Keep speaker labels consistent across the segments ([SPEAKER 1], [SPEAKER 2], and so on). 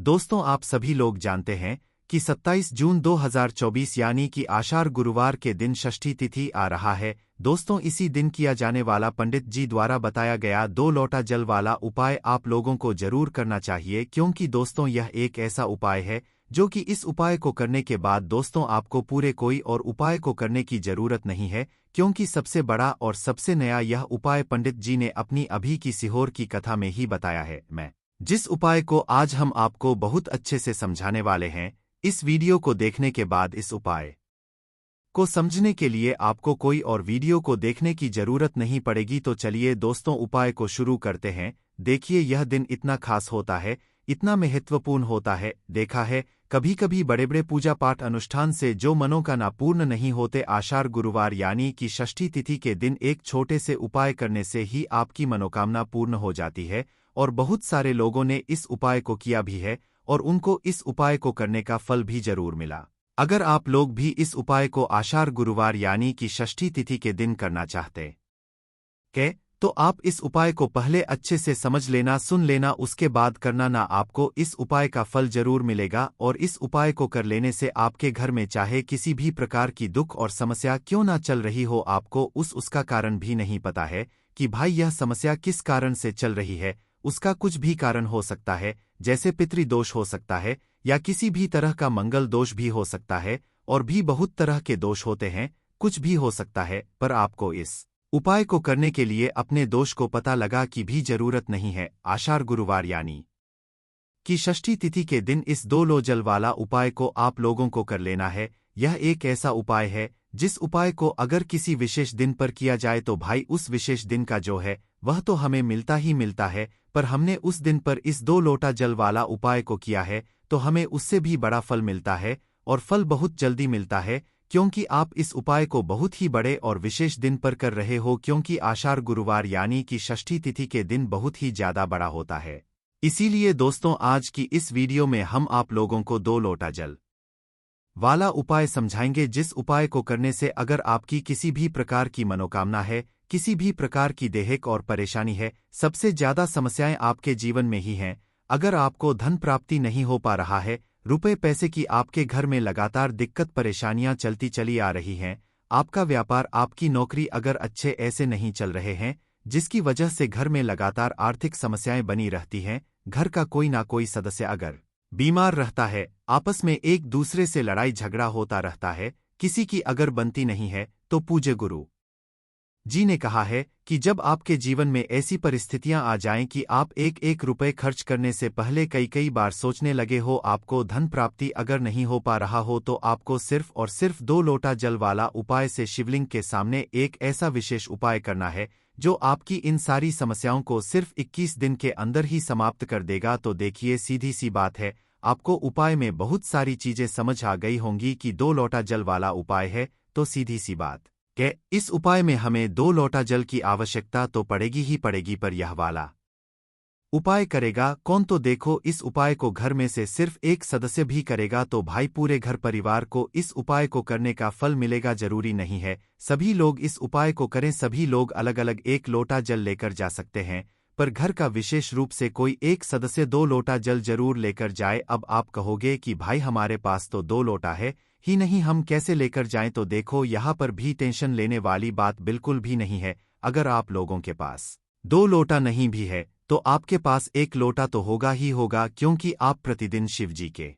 [SPEAKER 1] दोस्तों, आप सभी लोग जानते हैं कि 27 जून 2024 यानी कि आषाढ़ गुरुवार के दिन षष्ठी तिथि आ रहा है। दोस्तों, इसी दिन किया जाने वाला पंडित जी द्वारा बताया गया 2 लोटा जल वाला उपाय आप लोगों को जरूर करना चाहिए, क्योंकि दोस्तों यह एक ऐसा उपाय है जो कि इस उपाय को करने के बाद दोस्तों आपको पूरे कोई और उपाय को करने की जरूरत नहीं है, क्योंकि सबसे बड़ा और सबसे नया यह उपाय पंडित जी ने अपनी अभी की सीहोर की कथा में ही बताया है। मैं जिस उपाय को आज हम आपको बहुत अच्छे से समझाने वाले हैं, इस वीडियो को देखने के बाद इस उपाय को समझने के लिए आपको कोई और वीडियो को देखने की जरूरत नहीं पड़ेगी। तो चलिए दोस्तों, उपाय को शुरू करते हैं। देखिए, यह दिन इतना खास होता है, इतना महत्वपूर्ण होता है। देखा है कभी कभी बड़े बड़े पूजा पाठ अनुष्ठान से जो मनोकामना पूर्ण नहीं होते, आषाढ़ गुरुवार यानी कि षष्ठी तिथि के दिन एक छोटे से उपाय करने से ही आपकी मनोकामना पूर्ण हो जाती है। और बहुत सारे लोगों ने इस उपाय को किया भी है और उनको इस उपाय को करने का फल भी जरूर मिला। अगर आप लोग भी इस उपाय को आषाढ़ गुरुवार यानी कि षष्ठी तिथि के दिन करना चाहते हैं, तो आप इस उपाय को पहले अच्छे से समझ लेना, सुन लेना, उसके बाद करना ना। आपको इस उपाय का फल जरूर मिलेगा और इस उपाय को कर लेने से आपके घर में चाहे किसी भी प्रकार की दुख और समस्या क्यों ना चल रही हो, आपको उसका कारण भी नहीं पता है कि भाई यह समस्या किस कारण से चल रही है। उसका कुछ भी कारण हो सकता है, जैसे पितृदोष हो सकता है या किसी भी तरह का मंगल दोष भी हो सकता है, और भी बहुत तरह के दोष होते हैं, कुछ भी हो सकता है। पर आपको इस उपाय को करने के लिए अपने दोष को पता लगा की भी जरूरत नहीं है। आषाढ़ गुरुवार यानी कि षष्ठी तिथि के दिन इस 2 लो जल वाला उपाय को आप लोगों को कर लेना है। यह एक ऐसा उपाय है जिस उपाय को अगर किसी विशेष दिन पर किया जाए तो भाई उस विशेष दिन का जो है वह तो हमें मिलता ही मिलता है, पर हमने उस दिन पर इस 2 लोटा जल वाला उपाय को किया है तो हमें उससे भी बड़ा फल मिलता है, और फल बहुत जल्दी मिलता है, क्योंकि आप इस उपाय को बहुत ही बड़े और विशेष दिन पर कर रहे हो, क्योंकि आषाढ़ गुरुवार यानी कि षष्ठी तिथि के दिन बहुत ही ज्यादा बड़ा होता है। इसीलिए दोस्तों, आज की इस वीडियो में हम आप लोगों को 2 लोटा जल वाला उपाय समझाएंगे, जिस उपाय को करने से अगर आपकी किसी भी प्रकार की मनोकामना है, किसी भी प्रकार की दैहिक और परेशानी है, सबसे ज्यादा समस्याएं आपके जीवन में ही हैं। अगर आपको धन प्राप्ति नहीं हो पा रहा है, रुपए पैसे की आपके घर में लगातार दिक्कत परेशानियां चलती चली आ रही हैं, आपका व्यापार आपकी नौकरी अगर अच्छे ऐसे नहीं चल रहे हैं, जिसकी वजह से घर में लगातार आर्थिक समस्याएं बनी रहती हैं, घर का कोई ना कोई सदस्य अगर बीमार रहता है, आपस में एक दूसरे से लड़ाई झगड़ा होता रहता है, किसी की अगर बनती नहीं है, तो पूज्य गुरु जी ने कहा है कि जब आपके जीवन में ऐसी परिस्थितियां आ जाएं कि आप एक एक रुपए खर्च करने से पहले कई बार सोचने लगे हो, आपको धन प्राप्ति अगर नहीं हो पा रहा हो, तो आपको सिर्फ और सिर्फ 2 लोटा जल वाला उपाय से शिवलिंग के सामने एक ऐसा विशेष उपाय करना है जो आपकी इन सारी समस्याओं को सिर्फ 21 दिन के अंदर ही समाप्त कर देगा। तो देखिए, सीधी सी बात है, आपको उपाय में बहुत सारी चीजें समझ आ गई होंगी कि 2 लोटा जल वाला उपाय है, तो सीधी सी बात कि इस उपाय में हमें 2 लोटा जल की आवश्यकता तो पड़ेगी ही पड़ेगी, पर यह वाला उपाय करेगा कौन? तो देखो, इस उपाय को घर में से सिर्फ एक सदस्य भी करेगा तो भाई पूरे घर परिवार को इस उपाय को करने का फल मिलेगा। जरूरी नहीं है सभी लोग इस उपाय को करें, सभी लोग अलग अलग 1 लोटा जल लेकर जा सकते हैं, पर घर का विशेष रूप से कोई एक सदस्य 2 लोटा जल जरूर लेकर जाए। अब आप कहोगे कि भाई हमारे पास तो 2 लोटा है ही नहीं, हम कैसे लेकर जाएं? तो देखो, यहाँ पर भी टेंशन लेने वाली बात बिल्कुल भी नहीं है। अगर आप लोगों के पास 2 लोटा नहीं भी है तो आपके पास 1 लोटा तो होगा ही होगा, क्योंकि आप प्रतिदिन शिवजी के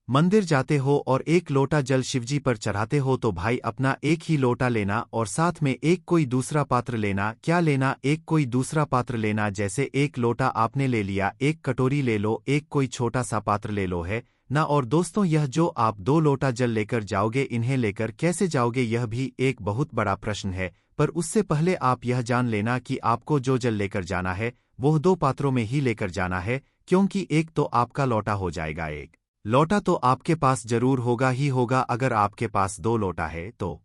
[SPEAKER 1] मंदिर जाते हो और 1 लोटा जल शिवजी पर चढ़ाते हो, तो भाई अपना 1 ही लोटा लेना और साथ में एक कोई दूसरा पात्र लेना। क्या लेना? एक कोई दूसरा पात्र लेना। जैसे 1 लोटा आपने ले लिया, 1 कटोरी ले लो, एक कोई छोटा सा पात्र ले लो, है ना। और दोस्तों, यह जो आप 2 लोटा जल लेकर जाओगे, इन्हें लेकर कैसे जाओगे, यह भी एक बहुत बड़ा प्रश्न है। पर उससे पहले आप यह जान लेना कि आपको जो जल लेकर जाना है वह 2 पात्रों में ही लेकर जाना है, क्योंकि एक तो आपका लोटा हो जाएगा, एक लोटा तो आपके पास जरूर होगा ही होगा। अगर आपके पास 2 लोटा है तो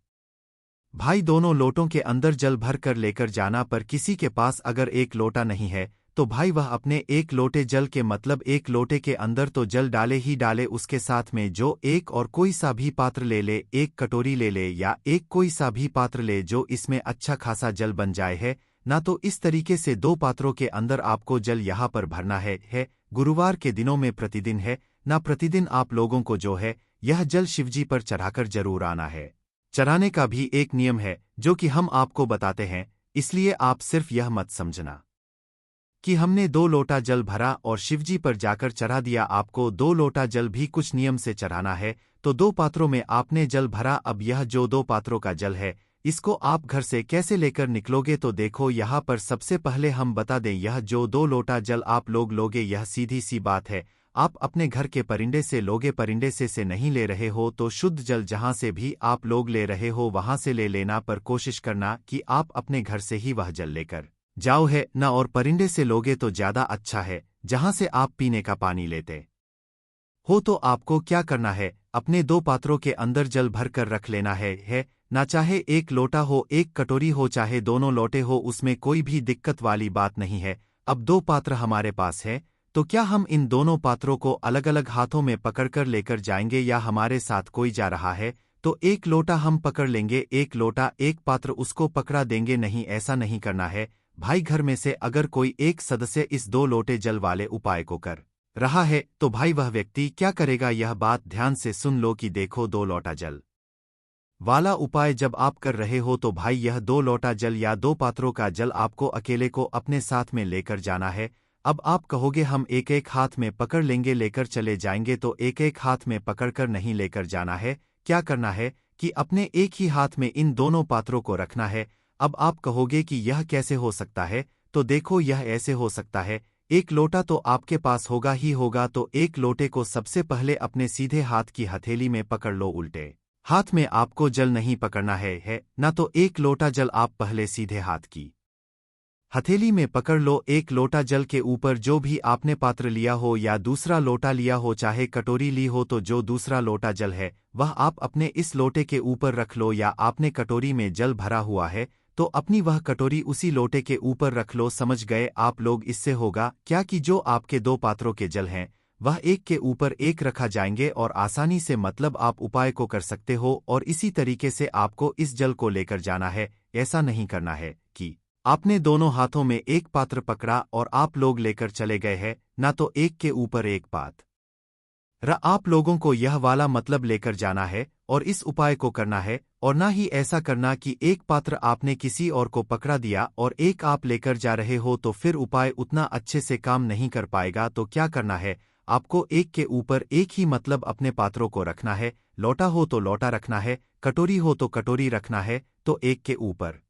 [SPEAKER 1] भाई दोनों लोटों के अंदर जल भर कर लेकर जाना। पर किसी के पास अगर 1 लोटा नहीं है तो भाई वह अपने 1 लोटे जल के मतलब 1 लोटे के अंदर तो जल डाले ही डाले, उसके साथ में जो एक और कोई सा भी पात्र ले ले, 1 कटोरी ले ले या एक कोई सा भी पात्र ले जो इसमें अच्छा खासा जल बन जाए, है ना। तो इस तरीके से 2 पात्रों के अंदर आपको जल यहाँ पर भरना है। गुरुवार के दिनों में प्रतिदिन है, ना प्रतिदिन आप लोगों को जो है यह जल शिवजी पर चढ़ाकर जरूर आना है। चढ़ाने का भी एक नियम है जो कि हम आपको बताते हैं, इसलिए आप सिर्फ यह मत समझना कि हमने 2 लोटा जल भरा और शिवजी पर जाकर चढ़ा दिया। आपको 2 लोटा जल भी कुछ नियम से चढ़ाना है। तो 2 पात्रों में आपने जल भरा, अब यह जो 2 पात्रों का जल है इसको आप घर से कैसे लेकर निकलोगे, तो देखो यहाँ पर सबसे पहले हम बता दें, यह जो 2 लोटा जल आप लोग लोगे यह सीधी सी बात है, आप अपने घर के परिंदे से लोगे। परिंदे से नहीं ले रहे हो तो शुद्ध जल जहाँ से भी आप लोग ले रहे हो वहाँ से ले लेना, पर कोशिश करना कि आप अपने घर से ही वह जल लेकर जाओ है ना, और परिंदे से लोगे तो ज्यादा अच्छा है, जहां से आप पीने का पानी लेते हो। तो आपको क्या करना है, अपने 2 पात्रों के अंदर जल भर कर रख लेना है ना, चाहे 1 लोटा हो, 1 कटोरी हो, चाहे दोनों लोटे हो, उसमें कोई भी दिक्कत वाली बात नहीं है। अब 2 पात्र हमारे पास है, तो क्या हम इन दोनों पात्रों को अलग अलग हाथों में पकड़कर लेकर जाएंगे या हमारे साथ कोई जा रहा है तो 1 लोटा हम पकड़ लेंगे, 1 लोटा 1 पात्र उसको पकड़ा देंगे? नहीं, ऐसा नहीं करना है भाई। घर में से अगर कोई एक सदस्य इस 2 लोटे जल वाले उपाय को कर रहा है तो भाई वह व्यक्ति क्या करेगा, यह बात ध्यान से सुन लो कि देखो 2 लोटा जल वाला उपाय जब आप कर रहे हो तो भाई यह 2 लोटा जल या 2 पात्रों का जल आपको अकेले को अपने साथ में लेकर जाना है। अब आप कहोगे हम एक एक हाथ में पकड़ लेंगे, लेकर चले जाएंगे, तो एक एक हाथ में पकड़कर नहीं लेकर जाना है। क्या करना है कि अपने एक ही हाथ में इन दोनों पात्रों को रखना है। अब आप कहोगे कि यह कैसे हो सकता है, तो देखो यह ऐसे हो सकता है, 1 लोटा तो आपके पास होगा ही होगा, तो 1 लोटे को सबसे पहले अपने सीधे हाथ की हथेली में पकड़ लो, उल्टे हाथ में आपको जल नहीं पकड़ना है ना। तो 1 लोटा जल आप पहले सीधे हाथ की हथेली में पकड़ लो, 1 लोटा जल के ऊपर जो भी आपने पात्र लिया हो या दूसरा लोटा लिया हो, चाहे कटोरी ली हो, तो जो दूसरा लोटा जल है वह आप अपने इस लोटे के ऊपर रख लो, या आपने कटोरी में जल भरा हुआ है तो अपनी वह कटोरी उसी लोटे के ऊपर रख लो। समझ गए आप लोग? इससे होगा क्या कि जो आपके 2 पात्रों के जल हैं वह एक के ऊपर एक रखा जाएंगे और आसानी से मतलब आप उपाय को कर सकते हो। और इसी तरीके से आपको इस जल को लेकर जाना है। ऐसा नहीं करना है कि आपने दोनों हाथों में एक पात्र पकड़ा और आप लोग लेकर चले गए हैं, ना तो एक के ऊपर एक पात्र आप लोगों को यह वाला मतलब लेकर जाना है और इस उपाय को करना है, और ना ही ऐसा करना कि एक पात्र आपने किसी और को पकड़ा दिया और एक आप लेकर जा रहे हो, तो फिर उपाय उतना अच्छे से काम नहीं कर पाएगा। तो क्या करना है, आपको एक के ऊपर एक ही मतलब अपने पात्रों को रखना है। लोटा हो तो लोटा रखना है, कटोरी हो तो कटोरी रखना है, तो एक के ऊपर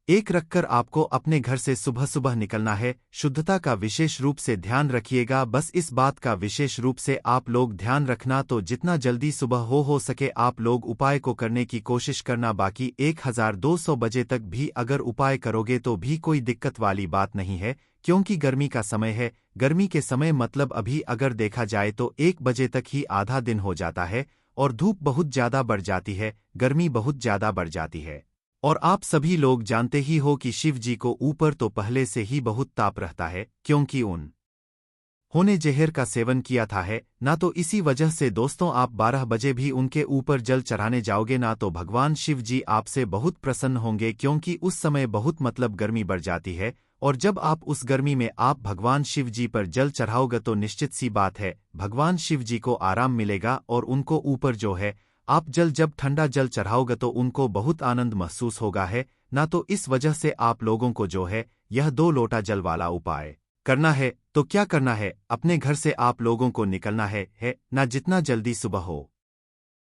[SPEAKER 1] एक रखकर आपको अपने घर से सुबह सुबह निकलना है। शुद्धता का विशेष रूप से ध्यान रखिएगा, बस इस बात का विशेष रूप से आप लोग ध्यान रखना। तो जितना जल्दी सुबह हो सके आप लोग उपाय को करने की कोशिश करना। बाकी 1200 बजे तक भी अगर उपाय करोगे तो भी कोई दिक्कत वाली बात नहीं है, क्योंकि गर्मी का समय है। गर्मी के समय मतलब अभी अगर देखा जाए तो 1 बजे तक ही आधा दिन हो जाता है और धूप बहुत ज्यादा बढ़ जाती है, गर्मी बहुत ज्यादा बढ़ जाती है। और आप सभी लोग जानते ही हो कि शिव जी को ऊपर तो पहले से ही बहुत ताप रहता है, क्योंकि उन्होंने जहर का सेवन किया था है ना। तो इसी वजह से दोस्तों आप 12 बजे भी उनके ऊपर जल चढ़ाने जाओगे ना, तो भगवान शिव जी आपसे बहुत प्रसन्न होंगे, क्योंकि उस समय बहुत मतलब गर्मी बढ़ जाती है। और जब आप उस गर्मी में आप भगवान शिव जी पर जल चढ़ाओगे तो निश्चित सी बात है भगवान शिव जी को आराम मिलेगा, और उनको ऊपर जो है आप जब ठंडा जल चढ़ाओगे तो उनको बहुत आनंद महसूस होगा है ना। तो इस वजह से आप लोगों को जो है यह 2 लोटा जल वाला उपाय करना है। तो क्या करना है, अपने घर से आप लोगों को निकलना है ना, जितना जल्दी सुबह हो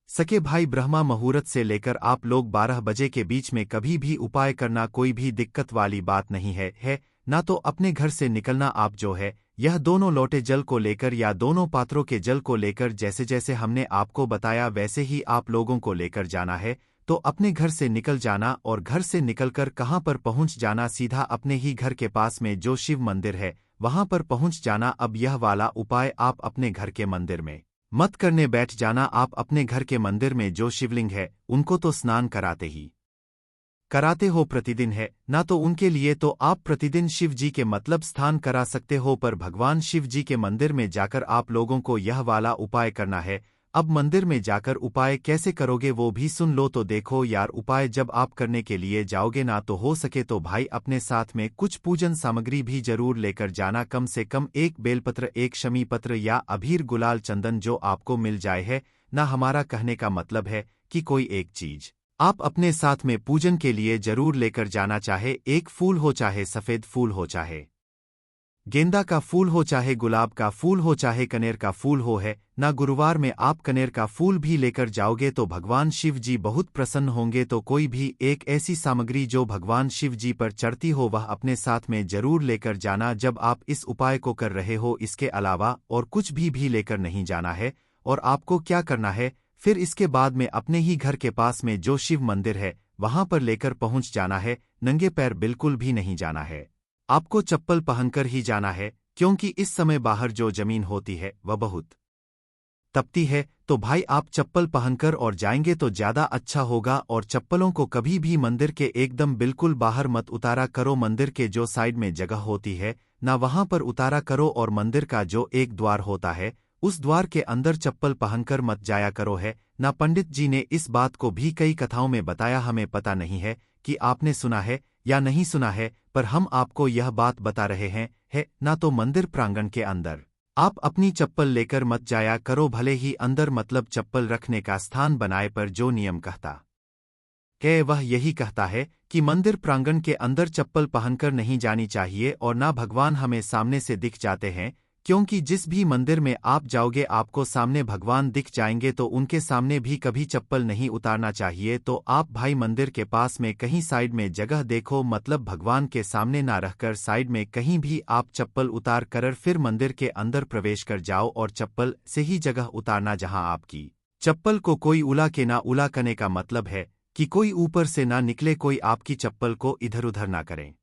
[SPEAKER 1] सके भाई। ब्रह्मा मुहूर्त से लेकर आप लोग 12 बजे के बीच में कभी भी उपाय करना, कोई भी दिक्कत वाली बात नहीं है ना। तो अपने घर से निकलना आप जो है यह दोनों लोटे जल को लेकर या दोनों पात्रों के जल को लेकर, जैसे जैसे हमने आपको बताया वैसे ही आप लोगों को लेकर जाना है। तो अपने घर से निकल जाना और घर से निकलकर कहाँ पर पहुंच जाना, सीधा अपने ही घर के पास में जो शिव मंदिर है वहां पर पहुंच जाना। अब यह वाला उपाय आप अपने घर के मंदिर में मत करने बैठ जाना, आप अपने घर के मंदिर में जो शिवलिंग है उनको तो स्नान कराते हो प्रतिदिन है ना, तो उनके लिए तो आप प्रतिदिन शिव जी के मतलब स्थान करा सकते हो, पर भगवान शिव जी के मंदिर में जाकर आप लोगों को यह वाला उपाय करना है। अब मंदिर में जाकर उपाय कैसे करोगे वो भी सुन लो। तो देखो यार, उपाय जब आप करने के लिए जाओगे ना, तो हो सके तो भाई अपने साथ में कुछ पूजन सामग्री भी जरूर लेकर जाना। कम से कम एक बेलपत्र, एक शमी पत्र या अबीर गुलाल चंदन जो आपको मिल जाए है ना। हमारा कहने का मतलब है कि कोई एक चीज आप अपने साथ में पूजन के लिए जरूर लेकर जाना, चाहे एक फूल हो, चाहे सफेद फूल हो, चाहे गेंदा का फूल हो, चाहे गुलाब का फूल हो, चाहे कनेर का फूल हो है ना। गुरुवार में आप कनेर का फूल भी लेकर जाओगे तो भगवान शिव जी बहुत प्रसन्न होंगे। तो कोई भी एक ऐसी सामग्री जो भगवान शिव जी पर चढ़ती हो वह अपने साथ में जरूर लेकर जाना जब आप इस उपाय को कर रहे हो। इसके अलावा और कुछ भी लेकर नहीं जाना है। और आपको क्या करना है, फिर इसके बाद में अपने ही घर के पास में जो शिव मंदिर है वहां पर लेकर पहुंच जाना है। नंगे पैर बिल्कुल भी नहीं जाना है, आपको चप्पल पहनकर ही जाना है, क्योंकि इस समय बाहर जो जमीन होती है वह बहुत तपती है। तो भाई आप चप्पल पहनकर और जाएंगे तो ज्यादा अच्छा होगा। और चप्पलों को कभी भी मंदिर के एकदम बिल्कुल बाहर मत उतारा करो। मंदिर के जो साइड में जगह होती है ना, वहां पर उतारा करो। और मंदिर का जो एक द्वार होता है उस द्वार के अंदर चप्पल पहनकर मत जाया करो है ना। पंडित जी ने इस बात को भी कई कथाओं में बताया, हमें पता नहीं है कि आपने सुना है या नहीं सुना है, पर हम आपको यह बात बता रहे हैं है ना। तो मंदिर प्रांगण के अंदर आप अपनी चप्पल लेकर मत जाया करो, भले ही अंदर मतलब चप्पल रखने का स्थान बनाए, पर जो नियम कहता है वह यही कहता है कि मंदिर प्रांगण के अंदर चप्पल पहनकर नहीं जानी चाहिए। और ना भगवान हमें सामने से दिख जाते हैं, क्योंकि जिस भी मंदिर में आप जाओगे आपको सामने भगवान दिख जाएंगे, तो उनके सामने भी कभी चप्पल नहीं उतारना चाहिए। तो आप भाई मंदिर के पास में कहीं साइड में जगह देखो, मतलब भगवान के सामने ना रहकर साइड में कहीं भी आप चप्पल उतार कर फिर मंदिर के अंदर प्रवेश कर जाओ। और चप्पल से ही जगह उतारना जहां आपकी चप्पल को कोई उला के ना उला करने का मतलब है कि कोई ऊपर से ना निकले, कोई आपकी चप्पल को इधर उधर ना करे,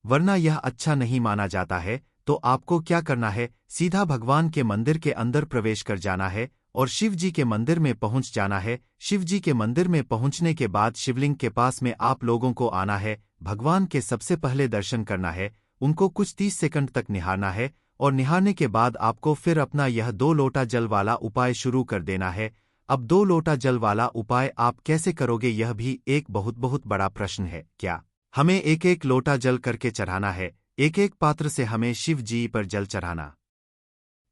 [SPEAKER 1] वरना यह अच्छा नहीं माना जाता है। तो आपको क्या करना है, सीधा भगवान के मंदिर के अंदर प्रवेश कर जाना है और शिव जी के मंदिर में पहुंच जाना है। शिव जी के मंदिर में पहुंचने के बाद शिवलिंग के पास में आप लोगों को आना है। भगवान के सबसे पहले दर्शन करना है, उनको कुछ 30 सेकंड तक निहारना है। और निहारने के बाद आपको फिर अपना यह 2 लोटा जल वाला उपाय शुरू कर देना है। अब 2 लोटा जल वाला उपाय आप कैसे करोगे, यह भी एक बहुत बहुत बड़ा प्रश्न है। क्या हमें एक एक लोटा जल करके चढ़ाना है, एक एक पात्र से हमें शिव जी पर जल चढ़ाना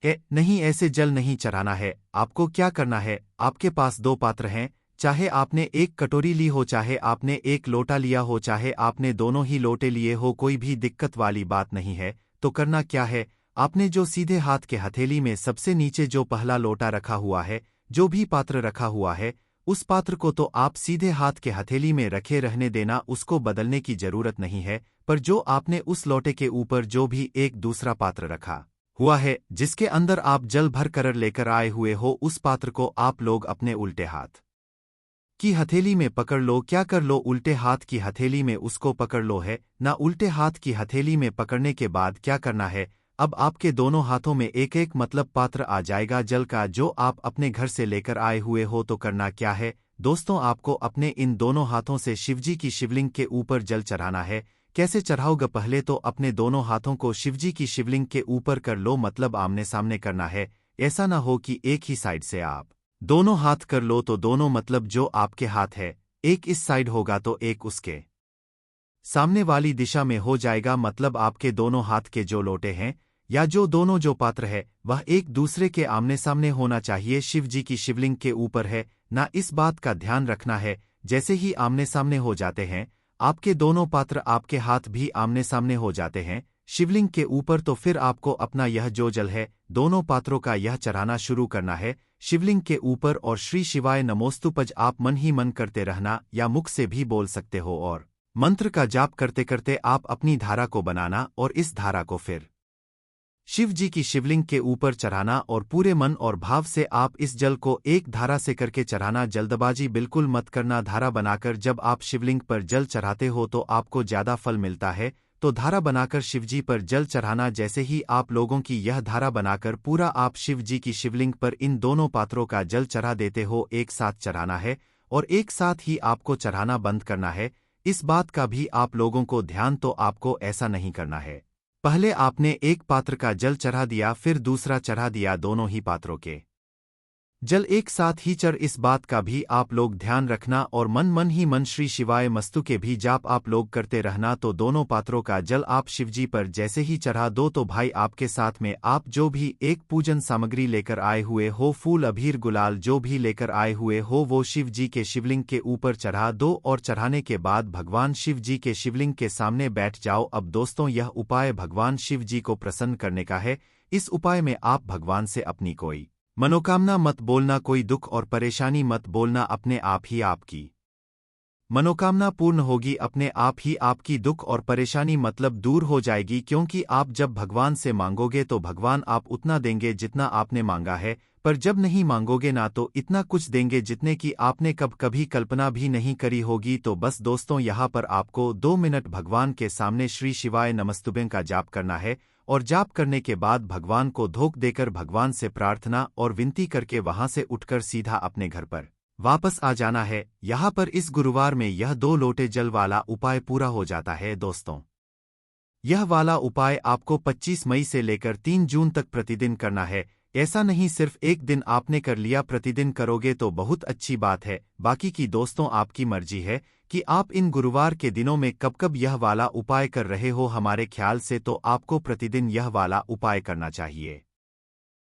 [SPEAKER 1] है? नहीं, ऐसे जल नहीं चढ़ाना है। आपको क्या करना है, आपके पास 2 पात्र हैं, चाहे आपने एक कटोरी ली हो, चाहे आपने एक लोटा लिया हो, चाहे आपने दोनों ही लोटे लिए हो, कोई भी दिक्कत वाली बात नहीं है। तो करना क्या है, आपने जो सीधे हाथ के हथेली में सबसे नीचे जो पहला लोटा रखा हुआ है, जो भी पात्र रखा हुआ है, उस पात्र को तो आप सीधे हाथ के हथेली में रखे रहने देना, उसको बदलने की जरूरत नहीं है। पर जो आपने उस लोटे के ऊपर जो भी एक दूसरा पात्र रखा हुआ है, जिसके अंदर आप जल भर कर लेकर आए हुए हो, उस पात्र को आप लोग अपने उल्टे हाथ की हथेली में पकड़ लो। क्या कर लो, उल्टे हाथ की हथेली में उसको पकड़ लो है ना। उल्टे हाथ की हथेली में पकड़ने के बाद क्या करना है, अब आपके दोनों हाथों में एक एक मतलब पात्र आ जाएगा जल का, जो आप अपने घर से लेकर आए हुए हो। तो करना क्या है दोस्तों, आपको अपने इन दोनों हाथों से शिवजी की शिवलिंग के ऊपर जल चढ़ाना है। कैसे चढ़ाओगे, पहले तो अपने दोनों हाथों को शिवजी की शिवलिंग के ऊपर कर लो, मतलब आमने सामने करना है। ऐसा ना हो कि एक ही साइड से आप दोनों हाथ कर लो, तो दोनों मतलब जो आपके हाथ है, एक इस साइड होगा तो एक उसके सामने वाली दिशा में हो जाएगा। मतलब आपके दोनों हाथ के जो लोटे हैं या जो दोनों जो पात्र है वह एक दूसरे के आमने सामने होना चाहिए, शिव जी की शिवलिंग के ऊपर है ना। इस बात का ध्यान रखना है, जैसे ही आमने सामने हो जाते हैं आपके दोनों पात्र, आपके हाथ भी आमने सामने हो जाते हैं शिवलिंग के ऊपर, तो फिर आपको अपना यह जो जल है दोनों पात्रों का यह चढ़ाना शुरू करना है शिवलिंग के ऊपर। और श्री शिवाय नमोस्तुभज आप मन ही मन करते रहना या मुख से भी बोल सकते हो। और मंत्र का जाप करते करते आप अपनी धारा को बनाना और इस धारा को फिर शिव जी की शिवलिंग के ऊपर चढ़ाना। और पूरे मन और भाव से आप इस जल को एक धारा से करके चढ़ाना, जल्दबाजी बिल्कुल मत करना। धारा बनाकर जब आप शिवलिंग पर जल चढ़ाते हो तो आपको ज्यादा फल मिलता है। तो धारा बनाकर शिवजी पर जल चढ़ाना, जैसे ही आप लोगों की यह धारा बनाकर पूरा आप शिव जी की शिवलिंग पर इन दोनों पात्रों का जल चढ़ा देते हो, एक साथ चढ़ाना है और एक साथ ही आपको चढ़ाना बंद करना है। इस बात का भी आप लोगों को ध्यान, तो आपको ऐसा नहीं करना है पहले आपने एक पात्र का जल चढ़ा दिया फिर दूसरा चढ़ा दिया, दोनों ही पात्रों के जल एक साथ ही चर। इस बात का भी आप लोग ध्यान रखना और मन मन ही मन श्री शिवाय मस्तु के भी जाप आप लोग करते रहना। तो दोनों पात्रों का जल आप शिवजी पर जैसे ही चढ़ा दो तो भाई आपके साथ में आप जो भी एक पूजन सामग्री लेकर आए हुए हो, फूल अबीर गुलाल जो भी लेकर आए हुए हो, वो शिव जी के शिवलिंग के ऊपर चढ़ा दो और चढ़ाने के बाद भगवान शिव जी के शिवलिंग के सामने बैठ जाओ। अब दोस्तों यह उपाय भगवान शिव जी को प्रसन्न करने का है। इस उपाय में आप भगवान से अपनी कोई मनोकामना मत बोलना, कोई दुख और परेशानी मत बोलना, अपने आप ही आपकी मनोकामना पूर्ण होगी, अपने आप ही आपकी दुख और परेशानी मतलब दूर हो जाएगी। क्योंकि आप जब भगवान से मांगोगे तो भगवान आप उतना देंगे जितना आपने मांगा है, पर जब नहीं मांगोगे ना तो इतना कुछ देंगे जितने की आपने कभी कल्पना भी नहीं करी होगी। तो बस दोस्तों यहाँ पर आपको 2 मिनट भगवान के सामने श्री शिवाय नमस्तुभ्यं का जाप करना है और जाप करने के बाद भगवान को धोख देकर भगवान से प्रार्थना और विनती करके वहां से उठकर सीधा अपने घर पर वापस आ जाना है। यहाँ पर इस गुरुवार में यह 2 लोटे जल वाला उपाय पूरा हो जाता है। दोस्तों यह वाला उपाय आपको 25 मई से लेकर 3 जून तक प्रतिदिन करना है। ऐसा नहीं सिर्फ एक दिन आपने कर लिया, प्रतिदिन करोगे तो बहुत अच्छी बात है। बाकी की दोस्तों आपकी मर्जी है कि आप इन गुरुवार के दिनों में कब कब यह वाला उपाय कर रहे हो। हमारे ख्याल से तो आपको प्रतिदिन यह वाला उपाय करना चाहिए।